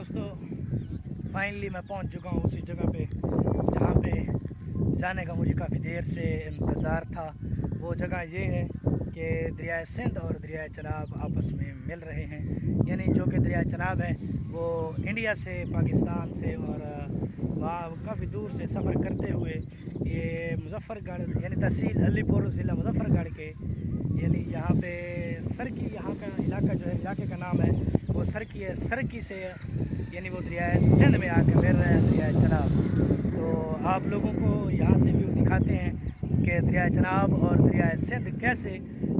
दोस्तों फाइनली मैं पहुंच चुका हूं उसी जगह पे जहां पे जाने का मुझे काफ़ी देर से इंतज़ार था। वो जगह ये है कि दरिया सिंध और दरिया चनाब आपस में मिल रहे हैं। यानी जो कि दरिया चनाब है वो इंडिया से, पाकिस्तान से और वहाँ काफ़ी दूर से सफ़र करते हुए ये मुजफ्फरगढ़ यानी तहसील अलीपुर ज़िला मुजफ्फरगढ़ के यानी यहाँ पे सरकी, यहाँ का इलाका जो है, इलाके का नाम है वो सरकी है। सरकी से यानी वो दरिया सिंध में आकर मिल रहा है दरिया चनाब। तो आप लोगों को यहाँ से व्यू दिखाते हैं कि दरिया चनाब और दरिया सिंध कैसे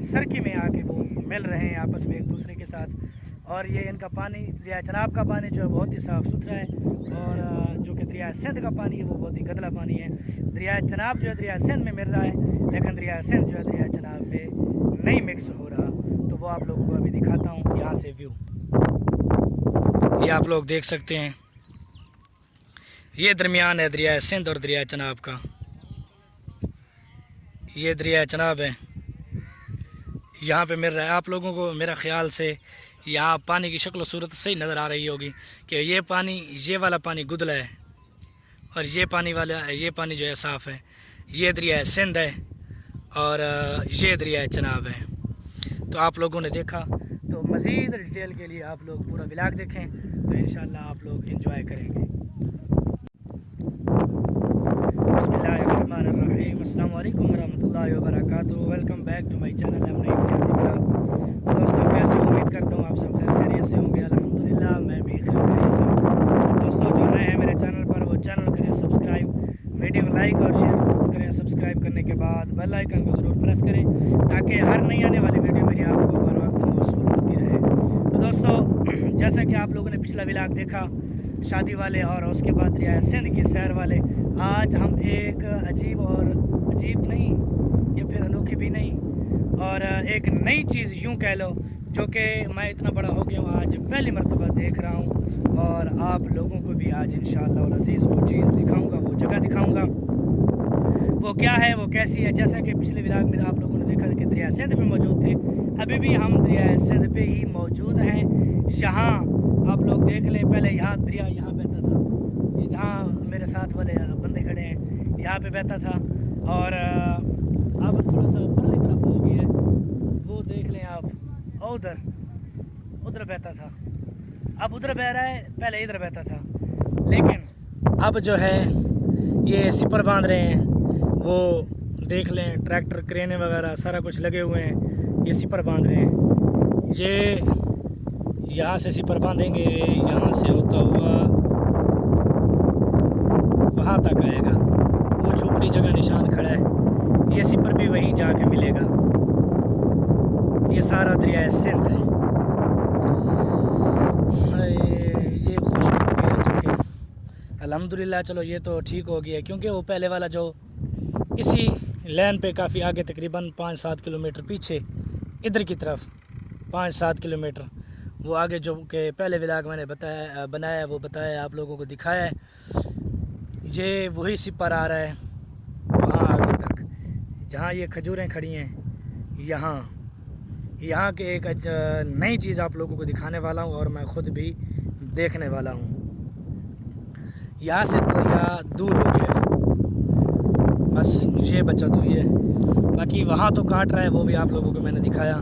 सरकी में आके वो मिल रहे हैं आपस में एक दूसरे के साथ। और ये इनका पानी, दरिया चनाब का पानी जो है बहुत ही साफ़ सुथरा है और जो कि दरिया सिंध का पानी है वो बहुत ही गंदा पानी है। दरिया चनाब जो है दरिया सिंध में मिल रहा है, लेकिन दरिया सिंध जो है दरिया चनाब में नहीं मिक्स हो रहा। तो वो आप लोगों को अभी दिखाता हूँ यहाँ से व्यू। ये आप लोग देख सकते हैं, ये दरमियान है दरिया सिंध और दरिया चनाब का। ये दरिया चनाब है, यहाँ पे मिल रहा है। आप लोगों को मेरा ख्याल से यहाँ पानी की शक्ल सूरत सही नज़र आ रही होगी कि ये पानी, ये वाला पानी गुदला है और ये पानी जो है साफ़ है। ये दरिया सिंध है और ये दरिया चनाब है। तो आप लोगों ने देखा, तो मज़ीद डिटेल के लिए आप लोग पूरा व्लॉग देखें तो इंशाल्लाह आप लोग एंजॉय करेंगे। बिस्मिल्लाहिर्रहमानिर्रहीम, अस्सलाम वालेकुम वरहमतुल्लाहि वबरकातुहू। Welcome back to my channel. तो दोस्तों कैसे, उम्मीद करता हूँ आप सब खैरियत से होंगे। अल्हम्दुलिल्लाह मैं भी खैरियत से हूँ। दोस्तों जो नए हैं मेरे चैनल पर वो चैनल करें सब्सक्राइब, वीडियो लाइक और शेयर ज़रूर करें। सब्सक्राइब करने के बाद बेल आइकन को ज़रूर प्रेस करें ताकि हर नई आने वाली वीडियो मेरी आपको बर वक्त मौसूल होती रहे। तो दोस्तों जैसा कि आप लोगों ने पिछला व्लॉग देखा शादी वाले और उसके बाद दरिया सिंध की सैर वाले, आज हम एक अजीब नहीं या फिर अनोखी भी नहीं और एक नई चीज़ यूँ कह लो जो कि मैं इतना बड़ा हो गया हूँ आज पहली मरतबा देख रहा हूँ और आप लोगों को भी आज इंशाअल्लाह अज़ीज़ वो चीज़ दिखाऊंगा, वो जगह दिखाऊंगा। वो क्या है, वो कैसी है। जैसा कि पिछले व्लॉग में आप लोगों ने देखा कि दरिया सिंध में मौजूद थे, अभी भी हम दरिया सिंध पे ही मौजूद हैं। यहाँ आप लोग देख लें, पहले यहाँ दरिया यहाँ बहता था, ये जहाँ मेरे साथ वाले बंदे खड़े हैं यहाँ पे बहता था और अब थोड़ा सा पल्ले तरफ हो गया है, वो देख लें आप, उधर बहता था, अब उधर बह रहा है, पहले इधर बहता था। लेकिन अब जो है ये सिपर बांध रहे हैं, वो देख लें, ट्रैक्टर, क्रेनें वगैरह सारा कुछ लगे हुए हैं, ये सिपर बांध रहे हैं। ये यहाँ से सिपर बांधेंगे, यहाँ से होता हुआ वहाँ तक आएगा। वो झोपड़ी जगह निशान खड़ा है, ये सिपर भी वहीं जाके मिलेगा। ये सारा दरिया सिंध है। ये खुश हो गया जो कि अल्हम्दुलिल्लाह, चलो ये तो ठीक हो गया, क्योंकि वो पहले वाला जो इसी लाइन पे काफ़ी आगे, तकरीबन 5-7 किलोमीटर पीछे इधर की तरफ 5-7 किलोमीटर वो आगे, जो कि पहले व्लॉग मैंने बनाया वो बताया, आप लोगों को दिखाया है। ये वही सिपर आ रहा है वहाँ आगे तक, जहाँ ये खजूरें खड़ी हैं। यहाँ के एक नई चीज़ आप लोगों को दिखाने वाला हूँ और मैं ख़ुद भी देखने वाला हूँ। यहाँ से दरिया दूर हो गया, बस ये बचा तो ये, बाकी वहाँ तो काट रहा है, वो भी आप लोगों को मैंने दिखाया।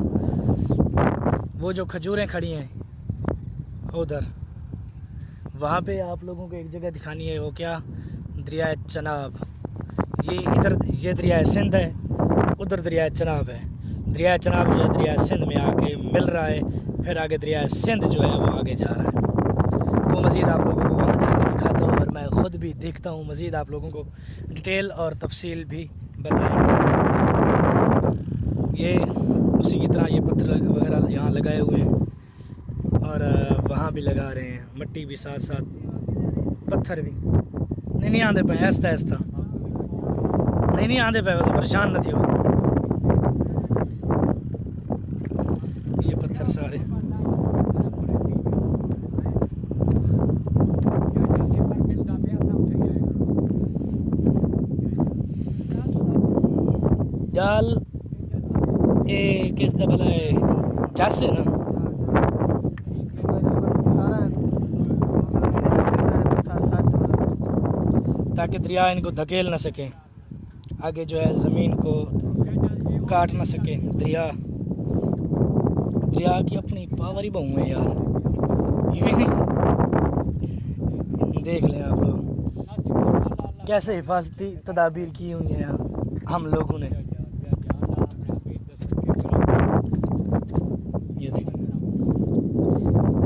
वो जो खजूरें खड़ी हैं उधर, वहाँ पे आप लोगों को एक जगह दिखानी है। वो क्या, दरिया चनाब। ये इधर ये दरिया सिंध है, उधर दरिया चनाब है। दरिया चनाब जो है दरिया सिंध में आके मिल रहा है, फिर आगे दरिया सिंध जो है वो आगे जा रहा है। वो मज़ीद आप लोगों को वहाँ जाकर दिखाता हूँ और मैं ख़ुद भी देखता हूँ, मज़ीद आप लोगों को डिटेल और तफसील भी बताएंगे। ये उसी की तरह ये पत्थर वगैरह यहाँ लगाए हुए हैं और वहाँ भी लगा रहे हैं, मिट्टी भी साथ साथ, पत्थर भी नहीं आंदे पे, ऐसा नहीं आंदे पे, तो परेशान न थी हो। ये पत्थर सारे जाल ए किस दा भला है, जस है ना, ताकि दरिया इनको धकेल ना सके, आगे जो है ज़मीन को काट ना सके। दरिया की अपनी पावर ही बहु है यार, ये देख लें आप लोग कैसे हिफाजती तदाबीर की हुई है हम लोगों ने। ये देखें,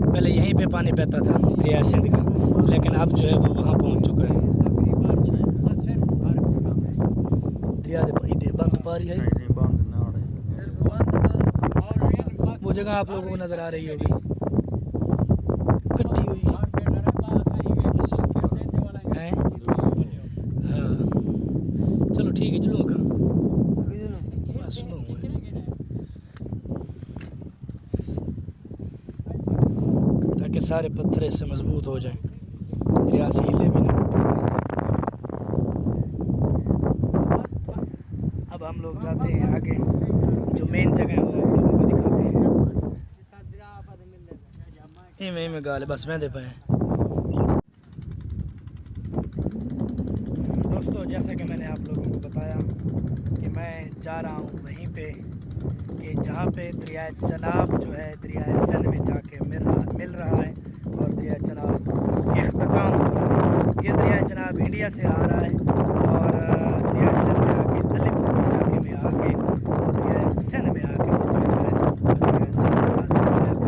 पहले यहीं पे पानी बहता था दरिया सिंध का, लेकिन अब जो है वो वहाँ पहुँच चुका है। दरिया बंद पा रही है, वो जगह आप लोगों को नज़र आ रही होगी कट्टी हुई है। हाँ चलो ठीक है, जुलूँ का ताकि सारे पत्थर इससे मजबूत हो जाएं, दरिया से हिले भी नहीं। अब हम लोग जाते हैं आगे, जो मेन जगह है वो आप लोगों को दिखाते हैं। में गाल बस मैं दे पाए। दोस्तों जैसा कि मैंने आप लोगों को बताया कि मैं जा रहा हूँ वहीं पे कि जहाँ पे दरिया चनाब जो है दरिया सिंध में जाके मिल रहा है और दरिया चनाब इख्तिताम हो रहा है। ये दरिया चनाब इंडिया से आ रहा है और दरिया सिंध में आके अलीपुर इलाके में आके और दरिया सिंध में आके दरिया सिंध के साथ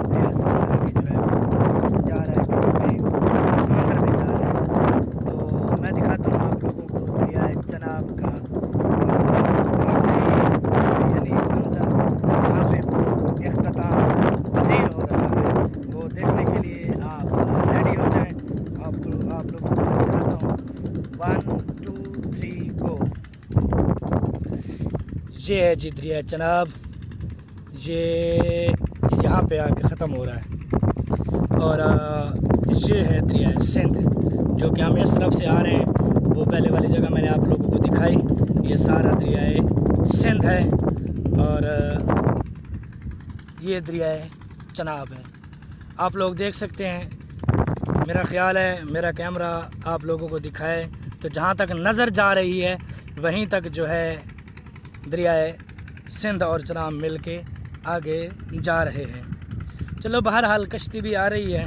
दरिया सिंध आगे जो है जा रहा है कहीं पे समंदर में जा रहा है। तो मैं दिखाता हूँ आप लोगों को दरिया चनाब का यानी मंजर जहाँ पे वो इख्तिताम पसीर हो रहा है, वो देखने के लिए आप रेडी हो जाएं। आप लोगों को दिखाता हूँ, 1 2 3 गो। ये है जी दरिया चनाब, ये यहाँ पे आके ख़त्म हो रहा है और ये है दरिया सिंध जो कि हम इस तरफ से आ रहे हैं। वो पहले वाली जगह मैंने आप लोगों को दिखाई, ये सारा दरिया सिंध है और ये दरिया चनाब है। आप लोग देख सकते हैं, मेरा ख़्याल है मेरा कैमरा आप लोगों को दिखाए तो जहाँ तक नज़र जा रही है वहीं तक जो है दरिया सिंध और चनाब मिल के आगे जा रहे हैं। चलो बहरहाल कश्ती भी आ रही है,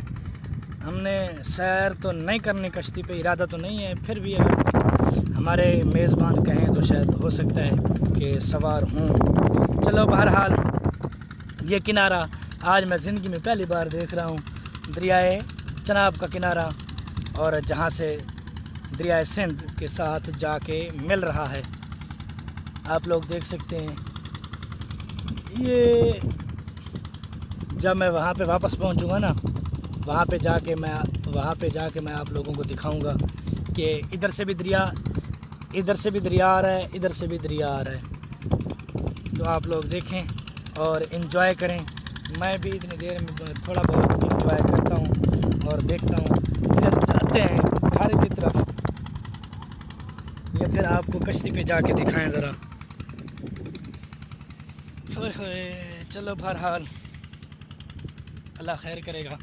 हमने सैर तो नहीं करनी कश्ती पे, इरादा तो नहीं है, फिर भी अगर हमारे मेज़बान कहें तो शायद हो सकता है कि सवार हूँ। चलो बहरहाल ये किनारा आज मैं ज़िंदगी में पहली बार देख रहा हूँ, दरिया चनाब का किनारा, और जहाँ से दरिया सिंध के साथ जाके मिल रहा है। आप लोग देख सकते हैं। ये जब मैं वहाँ पे वापस पहुँचूँगा ना, वहाँ पे जाके मैं आप लोगों को दिखाऊंगा कि इधर से भी दरिया आ रहा है, इधर से भी दरिया आ रहा है। तो आप लोग देखें और इन्जॉय करें। मैं भी इतनी देर में थोड़ा बहुत इन्जॉय करता हूँ और देखता हूँ। फिर जाते हैं घर की तरफ, या फिर आपको कश्ती पे जाके दिखाएं ज़रा। चलो बहरहाल अल्लाह खैर करेगा।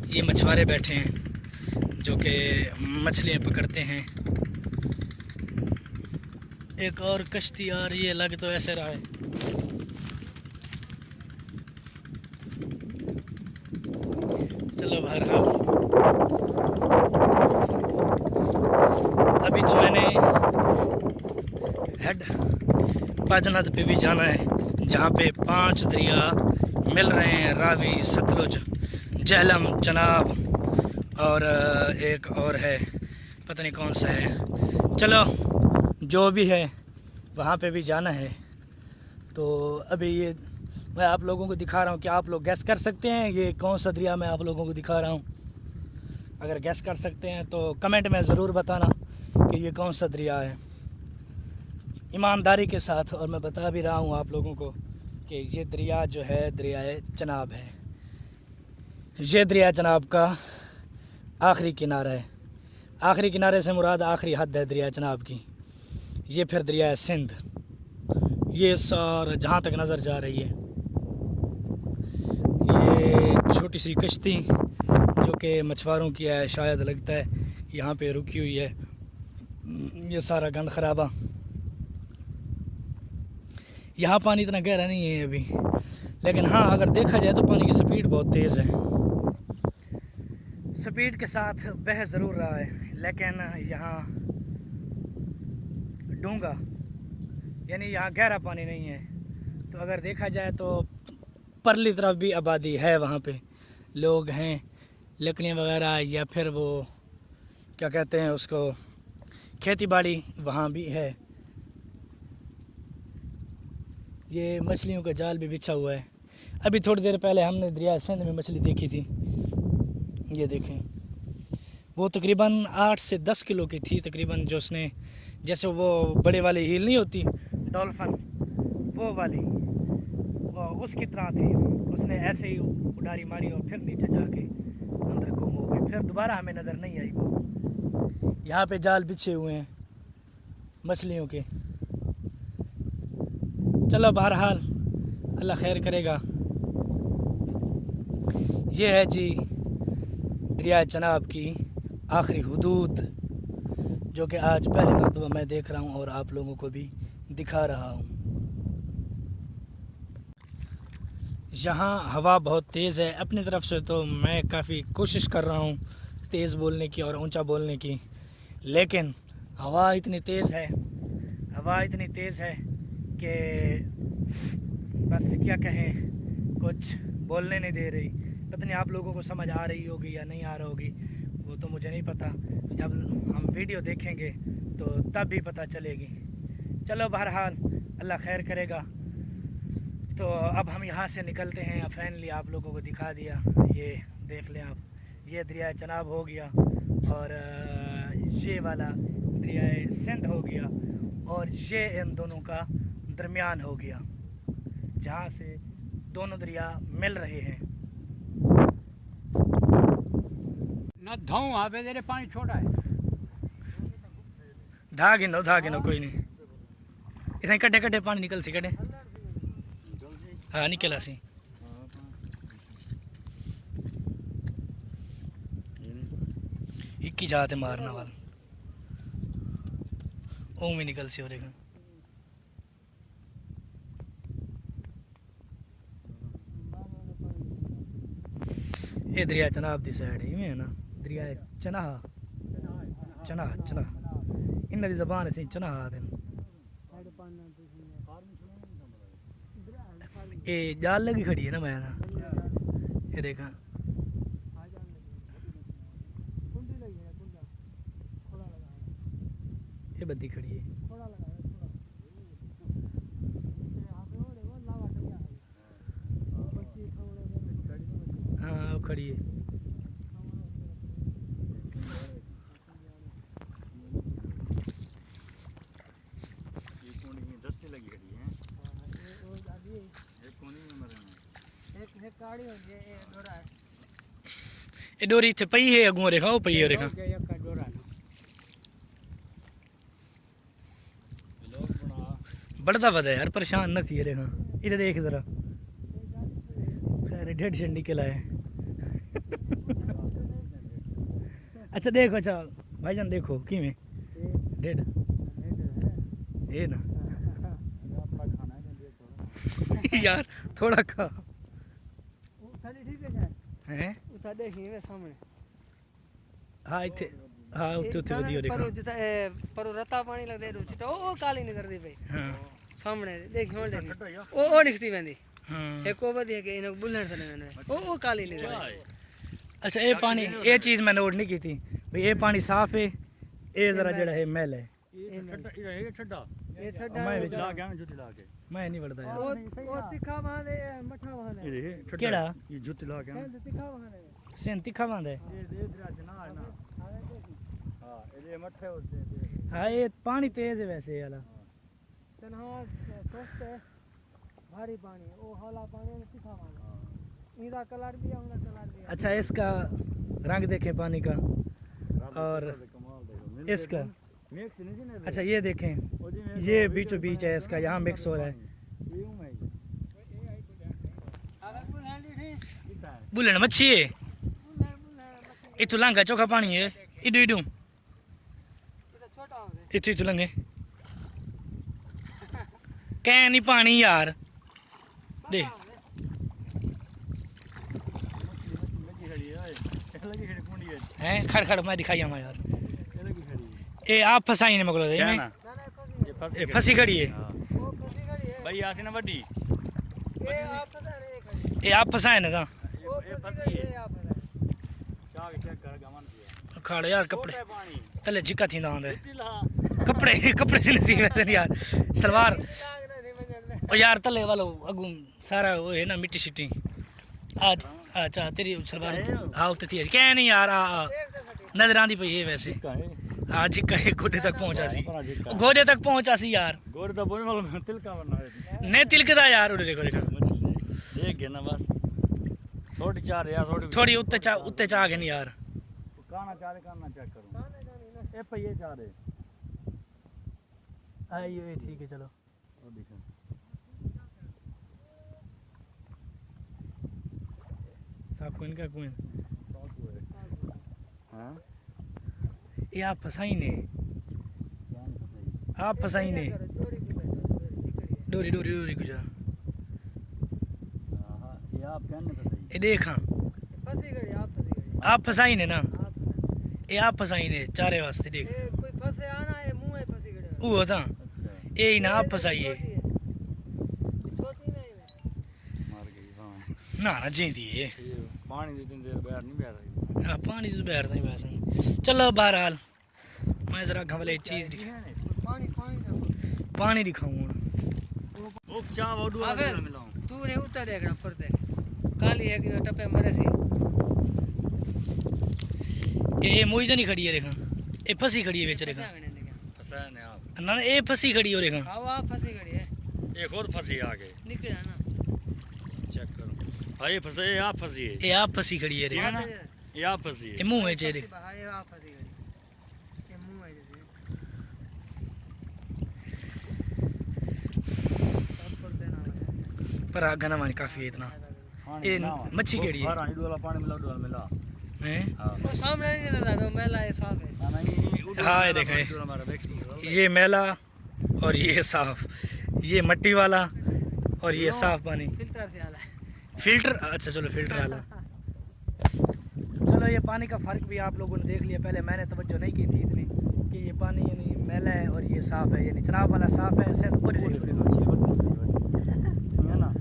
ये मछुआरे बैठे हैं जो कि मछलियाँ पकड़ते हैं। एक और कश्ती आ रही है, लग तो ऐसे रहा है। चलो बहरहाल अभी तो मैंने हेड पैदनाथ पे भी जाना है, जहाँ पे 5 दरिया मिल रहे हैं, रावी, सतलुज, झेलम, चनाब और एक और है, पता नहीं कौन सा है। चलो जो भी है वहाँ पे भी जाना है। तो अभी ये मैं आप लोगों को दिखा रहा हूँ कि आप लोग गैस कर सकते हैं ये कौन सा दरिया मैं आप लोगों को दिखा रहा हूँ। अगर गैस कर सकते हैं तो कमेंट में ज़रूर बताना कि ये कौन सा दरिया है, ईमानदारी के साथ। और मैं बता भी रहा हूँ आप लोगों को कि ये दरिया जो है दरिया चनाब है। ये दरिया चनाब का आखिरी किनारा है। आखिरी किनारे से मुराद आखिरी हद है दरिया चनाब की। ये फिर दरिया सिंध, ये सारा जहाँ तक नज़र जा रही है। ये छोटी सी कश्ती जो कि मछुआरों की है, शायद लगता है यहाँ पे रुकी हुई है, ये सारा गंद खराबा। यहाँ पानी इतना गहरा नहीं है अभी, लेकिन हाँ अगर देखा जाए तो पानी की स्पीड बहुत तेज़ है। स्पीड के साथ बह ज़रूर रहा है, लेकिन यहाँ डूंगा यानी यहाँ गहरा पानी नहीं है। तो अगर देखा जाए तो परली तरफ भी आबादी है, वहाँ पे लोग हैं, लकड़ियाँ वगैरह या फिर वो क्या कहते हैं उसको, खेती बाड़ी वहाँ भी है। ये मछलियों का जाल भी बिछा हुआ है। अभी थोड़ी देर पहले हमने दरिया सिंध में मछली देखी थी, ये देखें, वो तकरीबन 8 से 10 किलो की थी तकरीबन। जो उसने जैसे वो बड़े वाली हील नहीं होती डॉल्फिन, वो वाली वो उसकी तरह थी। उसने ऐसे ही उड़ारी मारी और फिर नीचे जाके अंदर गुम हो गई, फिर दोबारा हमें नज़र नहीं आई वो। यहाँ पे जाल बिछे हुए हैं मछलियों के। चलो बहरहाल अल्लाह खैर करेगा। ये है जी दरिया चनाब की आखिरी हुदूद, जो कि आज पहली मरतबा मैं देख रहा हूँ और आप लोगों को भी दिखा रहा हूँ। यहाँ हवा बहुत तेज़ है। अपनी तरफ से तो मैं काफ़ी कोशिश कर रहा हूँ तेज़ बोलने की और ऊंचा बोलने की, लेकिन हवा इतनी तेज़ है, हवा इतनी तेज़ है कि बस क्या कहें, कुछ बोलने नहीं दे रही। पता नहीं आप लोगों को समझ आ रही होगी या नहीं आ रही होगी, वो तो मुझे नहीं पता। जब हम वीडियो देखेंगे तो तब भी पता चलेगी। चलो बहरहाल अल्लाह खैर करेगा। तो अब हम यहाँ से निकलते हैं। फाइनली आप लोगों को दिखा दिया, ये देख लें आप, ये दरिया चनाब हो गया और ये वाला दरिया सिंध हो गया और ये इन दोनों का दरमियान हो गया, जहाँ से दोनों दरिया मिल रहे हैं। ना धाऊ वहाँ पे तेरे पानी छोड़ा है, धा गिनो कोई नहीं, इतने कटे कटे पानी निकल सी कटे। हाँ निकला सी, एक ही जाते मारना वाल ओ में निकल सी। और ये दरिया चनाब दी साइड है ना, दरिया चनाह चनाह चनाह इन्ना दी ज़बान है चनाह आते। ये जाल लगी खड़ी है ना, मैं ना ये देखा, ये बद्दी खड़ी है। हाँ वो खड़ी है। ये डोरी इतने पई है अगुआ रेखा, वो पई है रेखा। बढ़ता बदा यार, परेशान न थी रेखा। इधर देख जरा, खैर 1.5 चंडी के लाए। अच्छा देखो, अच्छा भाईजान देखो कि में 1.5 ये ना यार थोड़ा खा हैं। हाँ इतने, हाँ उत्ते उत्ते वधिया देखो। पर रता पानी लगदे दो छिटा ओ काली नहीं करदी भाई। हाँ सामने देख होल देख ओ दिखती वेंदी। हाँ एक ओ बदी के इन बुल्हन सने मैंने ओ काली नहीं करदी। अच्छा ये पानी, ये चीज़ मैं नोट नहीं की थी भाई, ये पानी साफ है, ये जरा जड़ा है मैल है। ये ठड्डा मैं नहीं बढ़ता यार। ओ तिखा वहां दे मठा वहां दे केड़ा ये जुत ला के तिखा वहां दे सेन तिखा बांध है। ये दरिया जना है ना। हां ये मठे होते हैं। हाँ ये पानी तेज है वैसे वाला। तनहा सोचते भारी पानी ओ हौला पानी में तिखा वहां इदा कलर भी है, उनका कलर भी है। अच्छा इसका रंग देखें पानी का और इसका। अच्छा ये देखें, ये बीचों बीच है इसका, यहाँ मिक्स हो रहा है। बुलन मच्छी है, इतु लांगा चोखा पानी है, इडू इडू इतने चलेंगे कह नहीं पानी यार दे हैं खड़ खड़ मैं दिखाई आवा यार ए आप फसाई ने मगलो दे में ए फसी खड़ी है वो फसी खड़ी है भाई आसी ना बड़ी ये आप फसा रहे खड़ी ए आप फसाए ना वो फसी खड़ी है आप फसा चाह के चेक कर गमन किया खड़ यार कपड़े पानी तले जिक्का थी आंदे टिला कपड़े कपड़े से नहीं वैसे नहीं यार सलवार लाग ना नहीं मंजर ओ यार तले वालो अगू सारा वो है ना मिट्टी शिट्टी आज अच्छा तेरी सलवार हाँ उतनी थी क्या नहीं यार आ नजर आंदी पई है वैसे आज कहीं गोडे तक पहुंचा सी गोडे तक पहुंचा सी यार गोर दा बोल वाला तिलका बनना है ने तिलकदा यार उड़े देखो देखो मछली देख गया ना बस थोड़ी चार यार थोड़ी उत्ते चा के नहीं यार काना चारे काना चेक करूं ए पये चारे आइयो ये ठीक है चलो ओ देखो साहब कोइन का कोइन हां ये आप फसाई ने आप फसाई ने डोरी डोरी डोरी गुजा हां ये आप कहने तो सही ये देखा फसी खड़ी आप फसाई ने ना ये आप फसाई ने चारे वास्ते देख ये कोई फसे आना है मुंह में फसी खड़ी वो था अच्छा ये ही ना आप फसाई है छोटी नहीं है मार गई हां ना ना जींदी है ये पानी दे दिन देर बाहर नहीं बैठ रही पानी तो बैठ नहीं वैसे चलो बहरहाल मैं जरा घवले चीज पानी पानी पानी दिखाऊंगा ओ चाह वडू अबे, वाला मिलाऊं तू ने उतर देखना फरते काली है कि टपे मरे सी ये मोई तो नहीं खड़ी है देखा ये फंसी खड़ी है बेच देखा फसाया ने आप ना ना ये फंसी खड़ी हो देखा हाँ आप फंसी खड़ी है एक और फंसी आगे निकला ना चेक करो भाई फंसे ये आप फंसी है ये आप फंसी खड़ी है ठीक है देखा ना ये आप फंसी ये है मुंह है चेहरे हाँ ये आप फंसी खड़ी ये मुंह है जैसे सब कर देना है पर आगा ना मान काफी है इतना पानी ये मिलाओ। मच्छी केड़ी है? बाहर आनी वाला पानी मिला डोल मिला हैं हां वो सामने नहीं नजर आ रहा मैला है साफ है ना नहीं हाँ, ये देखें। हमारा वैक्सीन ये मैला और ये साफ ये मट्टी वाला और ये साफ पानी फिल्टर से आला है फिल्टर अच्छा चलो फिल्टर वाला चलो ये पानी का फ़र्क भी आप लोगों ने देख लिया पहले मैंने तवज्जो नहीं की थी इतनी कि ये पानी यानी मैला है और ये साफ़ है यानी चनाब वाला साफ़ है सिंध पूरी है ना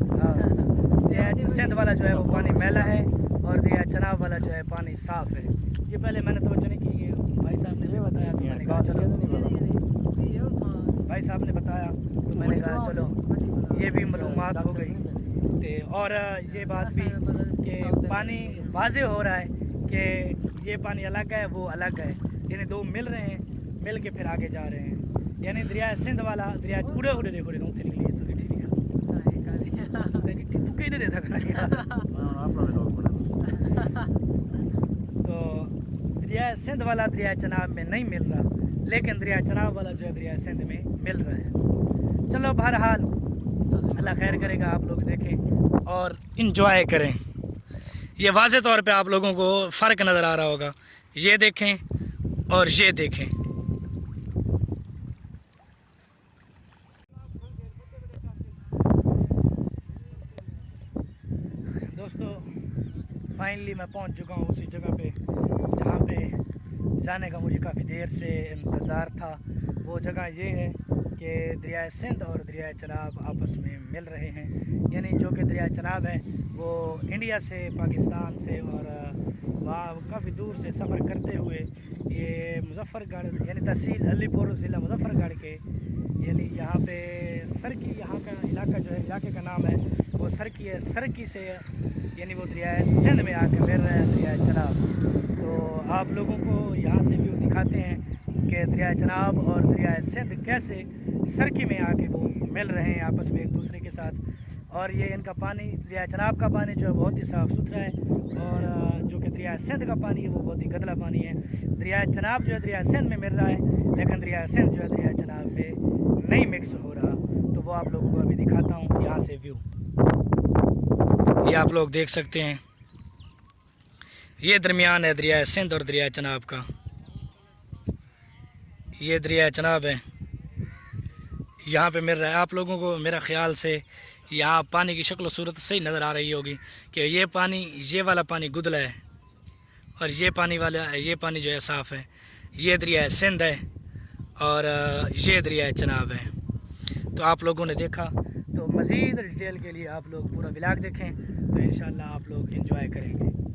ये सिंध वाला जो है वो पानी मैला है और ये चनाब वाला जो है पानी साफ़ है ये पहले मैंने तवज्जो नहीं की ये भाई साहब ने ये बताया तो मैंने कहा चलो भाई साहब ने बताया तो मैंने कहा चलो ये भी मालूमात हो गई और ये बात भी कि पानी वाज़े हो रहा है कि ये पानी अलग है वो अलग है यानी दो मिल रहे हैं मिल के फिर आगे जा रहे हैं यानी दरिया सिंध वाला दरिया उड़े उड़े देखो देखो उठे निकली तो लिठी लिखा तू कहीं नहीं था तो दरिया सिंध वाला दरिया चनाब में नहीं मिल रहा लेकिन दरिया चनाब वाला जो है दरिया सिंध में मिल रहा है चलो बहरहाल अल्लाह खैर करेगा आप लोग देखें और इन्जॉय करें ये वाज़े तौर पे आप लोगों को फ़र्क नज़र आ रहा होगा ये देखें और ये देखें दोस्तों फाइनली मैं पहुंच चुका हूं उसी जगह पे जहां पे जाने का मुझे काफ़ी देर से इंतज़ार था वो जगह ये है कि दरिया सिंध और दरिया चनाब आपस में मिल रहे हैं यानी जो कि दरिया चनाब है वो इंडिया से पाकिस्तान से और वहाँ काफ़ी दूर से सफ़र करते हुए ये मुजफ्फरगढ़ यानी तहसील अलीपुर ज़िला मुजफ्फरगढ़ के यानी यहाँ पे सरकी यहाँ का इलाका जो है इलाके का नाम है वो सरकी है सरकी से यानी वो दरिया सिंध में आके मिल रहा है दरिया चनाब तो आप लोगों को यहाँ से व्यू दिखाते हैं कि दरिया चनाब और दरिया सिंध कैसे सरकी में आके वो मिल रहे हैं आपस में एक दूसरे के साथ और ये इनका पानी दरिया चनाब का पानी जो है बहुत ही साफ़ सुथरा है और जो कि दरिया सिंध का पानी है वो बहुत ही गंदा पानी है दरिया चनाब जो है दरिया सिंध में मिल रहा है लेकिन दरिया सिंध जो है दरिया चनाब में नहीं मिक्स हो रहा तो वो आप लोगों को अभी दिखाता हूँ यहाँ से व्यू ये आप लोग देख सकते हैं ये दरमियान है दरिया सिंध और दरिया चनाब का ये दरिया चनाब है। यहाँ पे मिल रहा है आप लोगों को मेरा ख्याल से यहाँ पानी की शक्ल सूरत सही नज़र आ रही होगी कि ये वाला पानी गुदला है और ये पानी जो है साफ़ है। ये दरिया है सिंध है और ये दरिया है चनाब है। तो आप लोगों ने देखा, तो मज़ीद डिटेल के लिए आप लोग पूरा व्लॉग देखें तो इंशाल्लाह आप लोग एंजॉय करेंगे।